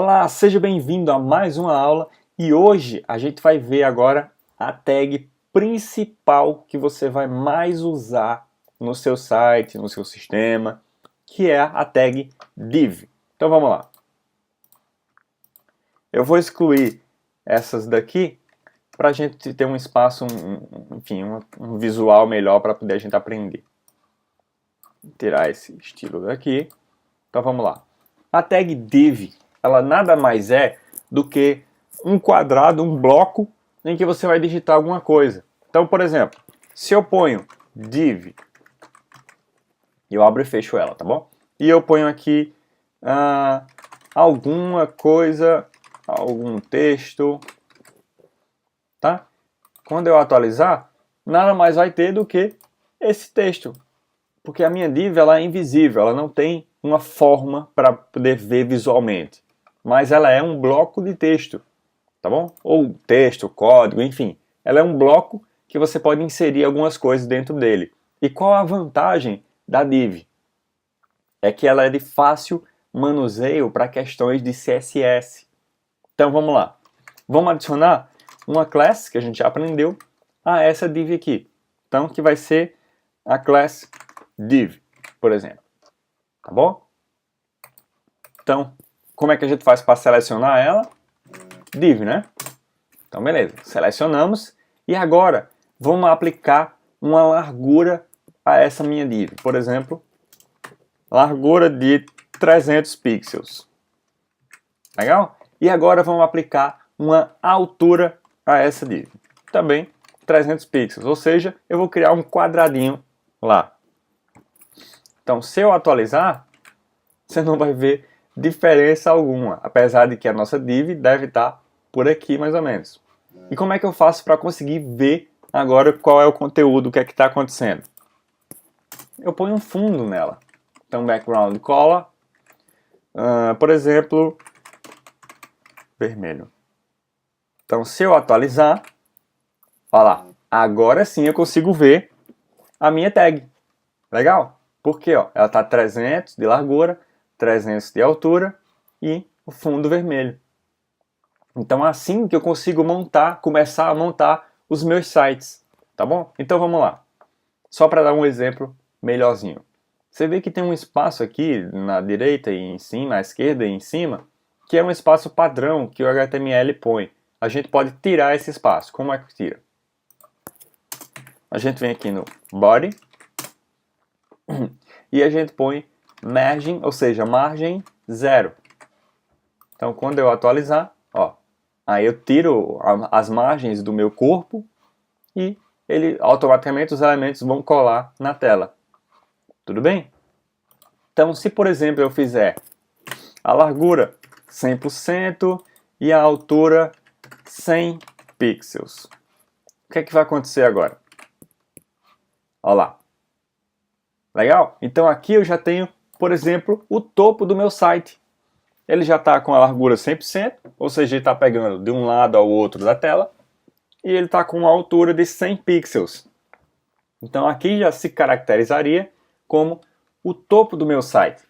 Olá, seja bem-vindo a mais uma aula e hoje a gente vai ver agora a tag principal que você vai mais usar no seu site, no seu sistema, que é a tag div. Então vamos lá. Eu vou excluir essas daqui para a gente ter um espaço, enfim, um visual melhor para poder a gente aprender. Vou tirar esse estilo daqui. Então vamos lá. A tag div, ela nada mais é do que um quadrado, um bloco em que você vai digitar alguma coisa. Então, por exemplo, se eu ponho div, eu abro e fecho ela, tá bom? E eu ponho aqui alguma coisa, algum texto, tá? Quando eu atualizar, nada mais vai ter do que esse texto, porque a minha div ela é invisível, ela não tem uma forma para poder ver visualmente, mas ela é um bloco de texto, tá bom? Ou texto, código, enfim, ela é um bloco que você pode inserir algumas coisas dentro dele. E qual a vantagem da div? É que ela é de fácil manuseio para questões de CSS. Então vamos lá, vamos adicionar uma class que a gente já aprendeu a essa div aqui, então que vai ser a class div, por exemplo. Tá bom? Então, como é que a gente faz para selecionar ela? Div, né? Então, beleza. Selecionamos. E agora, vamos aplicar uma largura a essa minha div. Por exemplo, largura de 300 pixels. Legal? E agora vamos aplicar uma altura a essa div. Também 300 pixels. Ou seja, eu vou criar um quadradinho lá. Então, se eu atualizar, você não vai ver diferença alguma, apesar de que a nossa div deve estar por aqui mais ou menos. E como é que eu faço para conseguir ver agora qual é o conteúdo, o que é que está acontecendo? Eu ponho um fundo nela. Então, background color, por exemplo, vermelho. Então, se eu atualizar, olha lá, agora sim eu consigo ver a minha tag. Legal? Porque ó, ela está 300 de largura, 300 de altura e o fundo vermelho. Então é assim que eu consigo começar a montar os meus sites, tá bom? Então vamos lá. Só para dar um exemplo melhorzinho. Você vê que tem um espaço aqui na direita e em cima, à esquerda e em cima, que é um espaço padrão que o HTML põe. A gente pode tirar esse espaço. Como é que tira? A gente vem aqui no body e a gente põe margin, ou seja, margem 0. Então, quando eu atualizar, ó, aí eu tiro as margens do meu corpo e automaticamente os elementos vão colar na tela. Tudo bem? Então, se por exemplo eu fizer a largura 100% e a altura 100 pixels, o que é que vai acontecer agora? Olha lá. Legal? Então aqui eu já tenho, por exemplo, o topo do meu site. Ele já está com a largura 100%, ou seja, ele está pegando de um lado ao outro da tela, e ele está com uma altura de 100 pixels. Então aqui já se caracterizaria como o topo do meu site.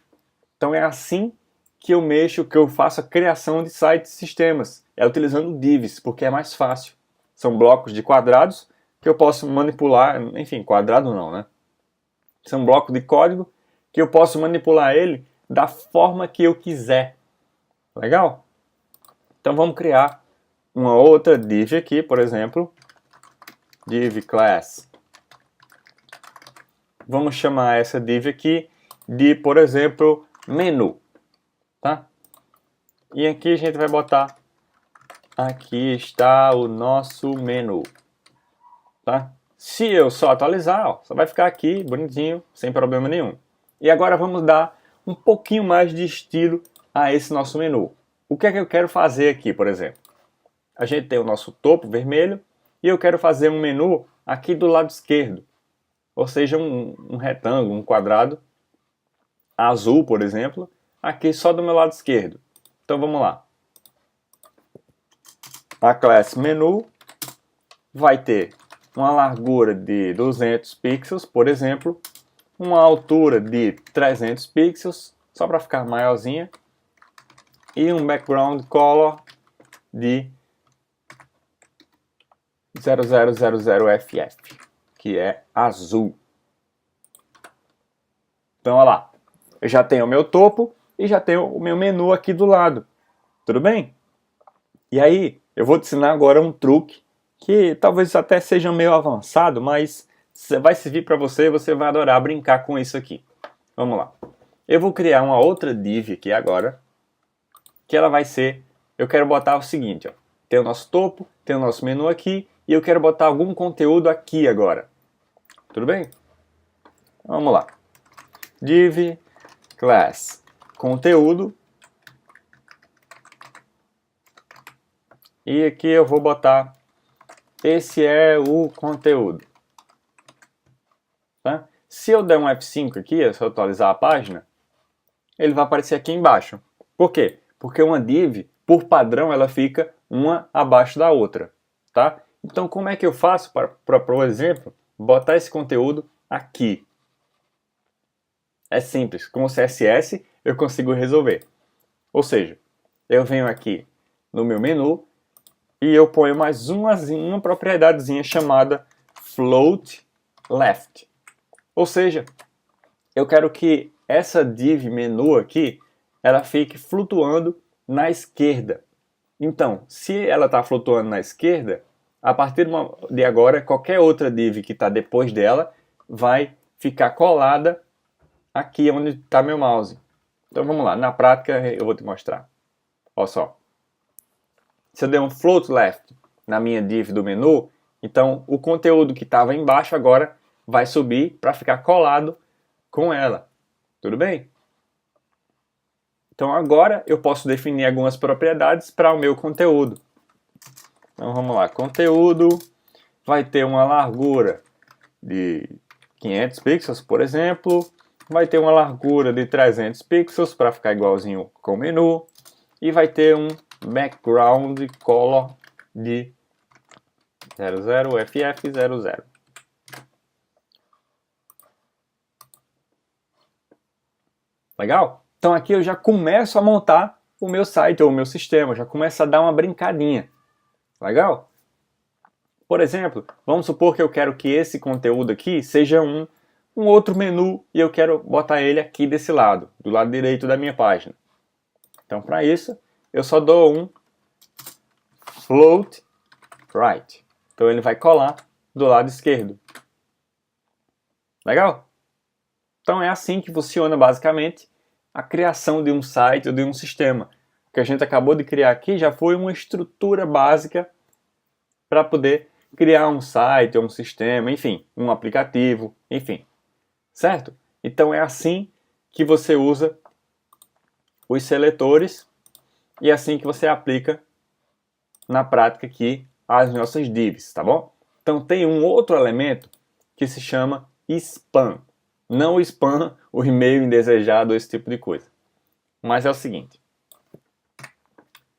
Então é assim que eu mexo, que eu faço a criação de sites e sistemas. É utilizando divs, porque é mais fácil. São blocos de quadrados que eu posso manipular, enfim, quadrado não, né? São blocos de código que eu posso manipular ele da forma que eu quiser. Legal? Então vamos criar uma outra div aqui, por exemplo, div class. Vamos chamar essa div aqui de, por exemplo, menu. Tá? E aqui a gente vai botar, aqui está o nosso menu. Tá? Se eu só atualizar, ó, só vai ficar aqui bonitinho, sem problema nenhum. E agora vamos dar um pouquinho mais de estilo a esse nosso menu. O que é que eu quero fazer aqui, por exemplo? A gente tem o nosso topo vermelho e eu quero fazer um menu aqui do lado esquerdo. Ou seja, um retângulo, um quadrado azul, por exemplo, aqui só do meu lado esquerdo. Então vamos lá. A classe menu vai ter uma largura de 200 pixels, por exemplo, uma altura de 300 pixels, só para ficar maiorzinha, e um background color de 0000FF, que é azul. Então, olha lá, eu já tenho o meu topo e já tenho o meu menu aqui do lado. Tudo bem? E aí, eu vou te ensinar agora um truque que talvez até seja meio avançado, mas vai servir para você e você vai adorar brincar com isso aqui. Vamos lá. Eu vou criar uma outra div aqui agora, que ela vai ser, eu quero botar o seguinte, ó, tem o nosso topo, tem o nosso menu aqui, e eu quero botar algum conteúdo aqui agora. Tudo bem? Vamos lá. Div class conteúdo. E aqui eu vou botar, esse é o conteúdo. Tá? Se eu der um F5 aqui, se eu atualizar a página, ele vai aparecer aqui embaixo. Por quê? Porque uma div, por padrão, ela fica uma abaixo da outra. Tá? Então, como é que eu faço para, por exemplo, botar esse conteúdo aqui? É simples. Com o CSS, eu consigo resolver. Ou seja, eu venho aqui no meu menu e eu ponho mais uma propriedadezinha chamada float left. Ou seja, eu quero que essa div menu aqui, ela fique flutuando na esquerda. Então, se ela está flutuando na esquerda, a partir de agora, qualquer outra div que está depois dela vai ficar colada aqui onde está meu mouse. Então vamos lá, na prática eu vou te mostrar. Olha só. Se eu der um float left na minha div do menu, então o conteúdo que estava embaixo agora vai subir para ficar colado com ela. Tudo bem? Então agora eu posso definir algumas propriedades para o meu conteúdo. Então vamos lá, conteúdo vai ter uma largura de 500 pixels, por exemplo, vai ter uma largura de 300 pixels para ficar igualzinho com o menu, e vai ter um background color de 00FF00. Legal? Então aqui eu já começo a montar o meu site ou o meu sistema, já começo a dar uma brincadinha. Legal? Por exemplo, vamos supor que eu quero que esse conteúdo aqui seja um outro menu e eu quero botar ele aqui desse lado, do lado direito da minha página. Então para isso, eu só dou um float right. Então ele vai colar do lado esquerdo. Legal? Então é assim que funciona basicamente a criação de um site ou de um sistema. O que a gente acabou de criar aqui já foi uma estrutura básica para poder criar um site ou um sistema, enfim, um aplicativo, enfim. Certo? Então é assim que você usa os seletores e é assim que você aplica na prática aqui as nossas divs, tá bom? Então tem um outro elemento que se chama spam. Não o spam, o e-mail indesejado, esse tipo de coisa. Mas é o seguinte.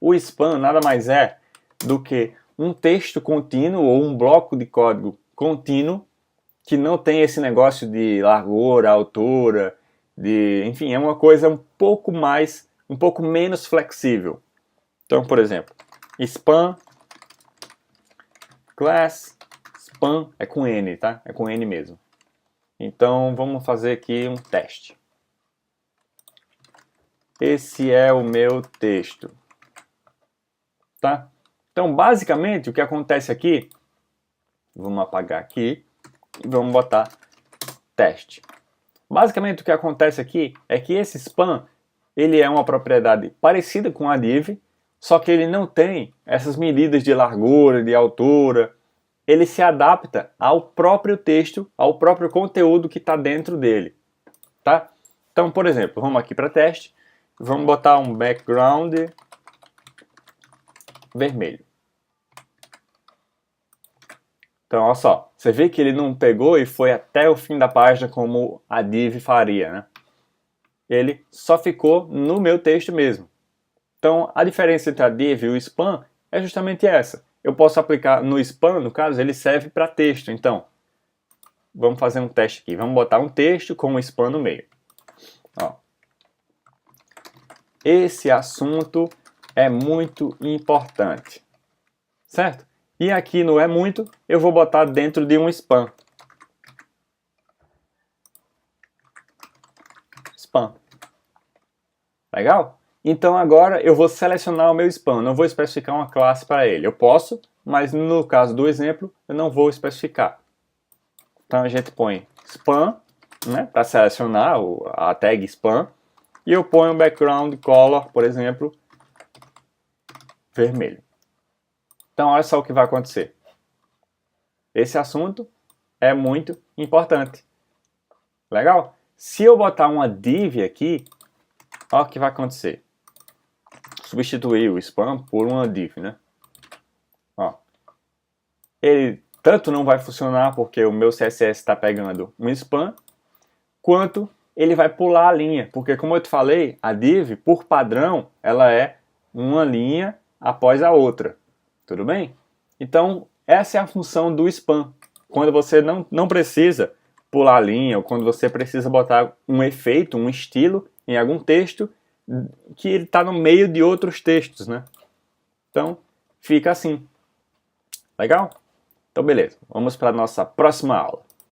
O spam nada mais é do que um texto contínuo ou um bloco de código contínuo que não tem esse negócio de largura, altura, enfim, é uma coisa um pouco menos flexível. Então, por exemplo, spam class, spam é com N, tá? É com N mesmo. Então, vamos fazer aqui um teste. Esse é o meu texto. Tá? Então, basicamente, o que acontece aqui, vamos apagar aqui e vamos botar teste. Basicamente, o que acontece aqui é que esse spam, ele é uma propriedade parecida com a div, só que ele não tem essas medidas de largura, de altura. Ele se adapta ao próprio texto, ao próprio conteúdo que está dentro dele. Tá? Então, por exemplo, vamos aqui para teste, vamos botar um background vermelho. Então, olha só, você vê que ele não pegou e foi até o fim da página como a div faria, né? Ele só ficou no meu texto mesmo. Então, a diferença entre a div e o spam é justamente essa. Eu posso aplicar no spam, no caso, ele serve para texto. Então, vamos fazer um teste aqui. Vamos botar um texto com um spam no meio. Ó. esse assunto é muito importante, certo? E aqui no é muito, eu vou botar dentro de um spam. Spam. Legal? Então agora eu vou selecionar o meu spam, não vou especificar uma classe para ele. Eu posso, mas no caso do exemplo, eu não vou especificar. Então a gente põe spam, né, para selecionar a tag spam, e eu ponho o background color, por exemplo, vermelho. Então olha só o que vai acontecer. Esse assunto é muito importante. Legal? Se eu botar uma div aqui, olha o que vai acontecer. Substituir o spam por uma div, né? Ó. Ele tanto não vai funcionar porque o meu CSS está pegando um spam, quanto ele vai pular a linha, porque como eu te falei, a div, por padrão, ela é uma linha após a outra, tudo bem? Então, essa é a função do spam, quando você não precisa pular a linha, ou quando você precisa botar um efeito, um estilo em algum texto, que ele está no meio de outros textos, né? Então, fica assim. Legal? Então, beleza. Vamos para a nossa próxima aula.